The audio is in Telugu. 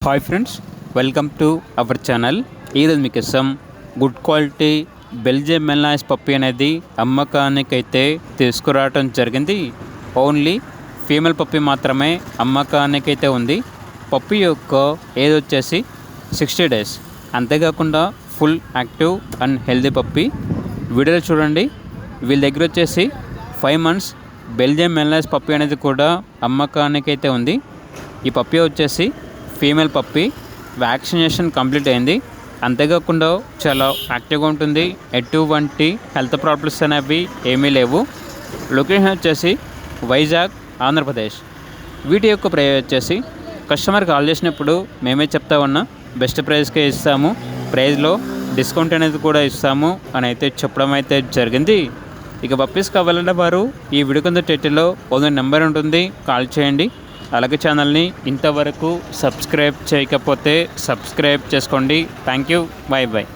Hi friends, welcome to our channel. ఈరోజు మీకోసం గుడ్ క్వాలిటీ బెల్జియం మెల్నాయిస్ పప్పి అనేది అమ్మకానికైతే తీసుకురావడం జరిగింది. ఓన్లీ ఫీమేల్ పప్పి మాత్రమే అమ్మకానికైతే ఉంది. పప్పి యొక్క ఏజ్ వచ్చేసి 60 days. అంతేకాకుండా ఫుల్ యాక్టివ్ అండ్ హెల్దీ పప్పి. వీడియోలో చూడండి, వీళ్ళ దగ్గర వచ్చేసి 5 months బెల్జియం మెల్నాయిస్ పప్పి అనేది కూడా అమ్మకానికైతే ఉంది. ఈ పప్పి వచ్చేసి ఫీమేల్ పప్పి, వ్యాక్సినేషన్ కంప్లీట్ అయింది. అంతేకాకుండా చాలా యాక్టివ్గా ఉంటుంది. ఎటువంటి హెల్త్ ప్రాబ్లమ్స్ అనేవి ఏమీ లేవు. లొకేషన్ వచ్చేసి వైజాగ్, ఆంధ్రప్రదేశ్. వీటి యొక్క ప్రైస్ వచ్చేసి కస్టమర్ కాల్ చేసినప్పుడు మేమే చెప్తా ఉన్నా బెస్ట్ ప్రైస్కే ఇస్తాము, ప్రైస్లో డిస్కౌంట్ అనేది కూడా ఇస్తాము అని అయితే చెప్పడం అయితే జరిగింది. ఇక పప్పీస్ కావాలంటే వారు ఈ వీడియో కింద టైటిల్లో ఓనర్ నెంబర్ ఉంటుంది, కాల్ చేయండి. అలాగే ఛానల్ని ఇంతవరకు సబ్స్క్రైబ్ చేయకపోతే సబ్స్క్రైబ్ చేసుకోండి. Thank you, bye bye.